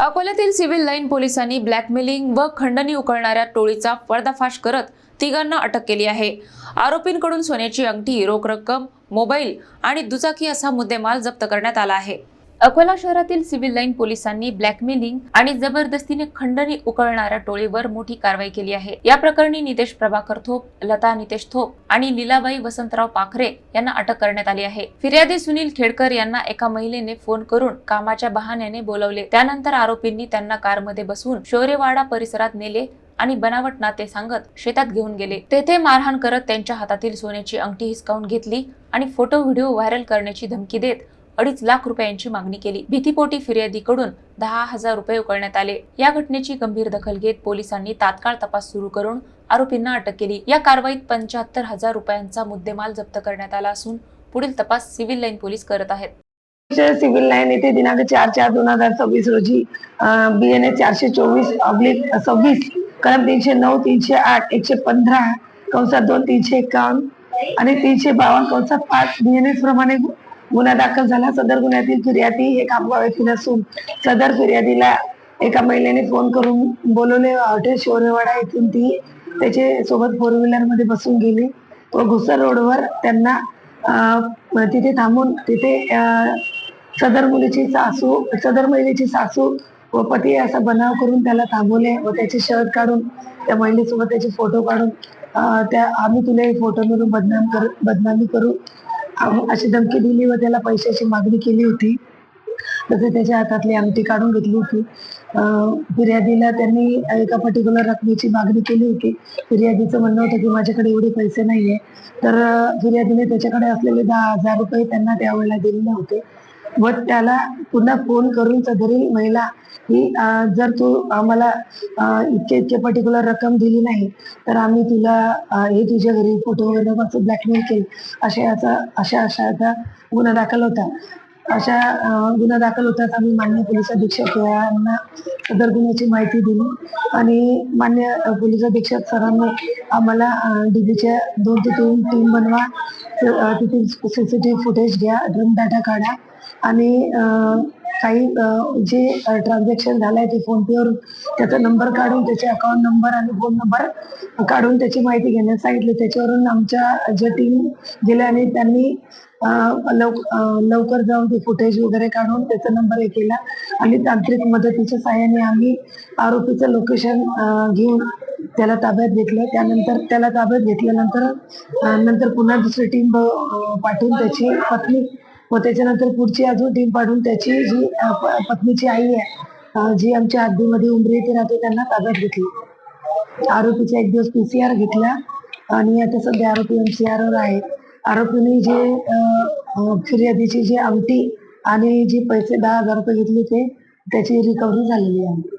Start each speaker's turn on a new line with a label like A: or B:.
A: अकोल्यातील civil line पोलिसांनी blackmailing व खंडणी उकळणाऱ्या टोळीचा पर्दाफाश करत तिघांना अटक केली आहे। आरोपींकडून सोन्याची अंगठी, रोख रक्कम, मोबाईल आणि दुचाकी असा मुद्देमाल जप्त करण्यात आला आहे। अकोला शहरातील सिव्हिल लाईन पोलिसांनी ब्लॅकमेलिंग आणि जबरदस्तीने खंडणी उकळणाऱ्या टोळीवर मोठी कारवाई केली आहे। या प्रकरणी नितेश प्रभाकर थोप, लता नितेश थोप आणि लीलाबाई वसंतराव पाखरे यांना अटक करण्यात आली आहे। फिर्यादी सुनील खेडकर यांना एका महिलेने फोन करून कामाच्या बहाण्याने बोलवले। त्यानंतर आरोपींनी त्यांना कारमध्ये बसवून शौर्यवाडा परिसरात नेले आणि बनावट नाते सांगत शेतात घेऊन गेले। तेथे मारहाण करत त्यांच्या हातातील सोन्याची अंगठी हिसकावून घेतली आणि फोटो व्हिडिओ व्हायरल करण्याची धमकी देत 2.5 लाख रुपयांची मागणी केली। भीतीपोटी फिर्यादीकडून 10,000 रुपये उकळण्यात आले। या घटनेची गंभीर दखल घेत पोलिसांनी तात्काळ तपास सुरू करून आरोपींना अटक केली। या कारवाईत 75,000 रुपयांचा मुद्देमाल जप्त करण्यात आला असून पुढील तपास सिव्हिल लाईन पोलीस करत आहेत।
B: सिव्हिल लाईन येथे दिनांक 4/4/2026 रोजी BNS 424/26 कलम 309, 308, 115 कंसात 2, 351 आणि 352 कंसात 5 BNS प्रमाणे गुन्हा दाखल झाला। सदर गुन्ह्यातील फिर्यादी हे खामगाव येथील असून सदर फिर्यादीला एका महिलेने फोन करून बोलवले। हॉटेल शौर्यवाडा येथून ती त्याचे सोबत 4 व्हीलर मध्ये बसून गेली व घुसर रोडवर त्यांना तिथे थांबून तिथे सदर महिलेची सासू व पती असा बनाव करून त्याला थांबवले व त्याचे शर्ट काढून त्या महिलेसोबत त्याचे फोटो काढून आम्ही तुला फोटो मिळून बदनामी करू अशी धमकी दिली व त्याला पैशाची मागणी केली होती। तसेच त्याच्या हातातली अंगठी काढून घेतली होती। फिर्यादीला त्यांनी एका पर्टिक्युलर रकमेची मागणी केली होती। फिर्यादीचं म्हणणं होतं की माझ्याकडे एवढे पैसे नाहीये, तर फिर्यादीने त्याच्याकडे असलेले 10,000 रुपये त्यांना त्यावेळेला दिलेले होते व त्याला पुन्हा फोन करून सदरील महिला ही जर तू आम्हाला इतके पर्टिक्युलर रक्कम दिली नाही तर आम्ही तुला हे तुझ्या घरी फोटो वगैरे ब्लॅकमेल केलं अशा गुन्हा दाखल होता। अशा गुन्हा दाखल होतात आम्ही मान्य पोलीस अधीक्षक यांना सदर गुन्ह्याची माहिती दिली आणि मान्य पोलीस अधीक्षक सरांनी आम्हाला DBच्या 2 ते 3 टीम बनवा, तिथून CCTV फुटेज घ्या, ड्रम डाटा काढा आणि काही जे ट्रान्झॅक्शन झालंय ते फोनपेवरून त्याचा नंबर काढून त्याचे अकाउंट नंबर आणि फोन नंबर काढून त्याची माहिती घेण्यास सांगितली। त्याच्यावरून आमच्या ज्या टीम गेल्या आणि त्यांनी लवकर जाऊन ते फुटेज वगैरे काढून त्याचा नंबर हे केला आणि तांत्रिक मदतीच्या सहाय्याने आम्ही आरोपीचं लोकेशन घेऊन त्याला ताब्यात घेतलं। त्यानंतर त्याला ताब्यात घेतल्यानंतर पुन्हा दुसरी टीम पाठवून त्याची पत्नी व त्याच्यानंतर पुढची अजून टीम पाठवून त्याची जी पत्नीची आई आहे जी आमच्या हद्दीमध्ये उमरी येथे राहते त्यांना ताब्यात घेतली। आरोपीचा 1 दिवस PCR घेतला आणि आता सध्या आरोपी MCR वर आहे। आरोपीने जे फिर्यादीची जी अंगठी आणि जी पैसे 10,000 रुपये घेतले त्याची रिकव्हरी झालेली आहे।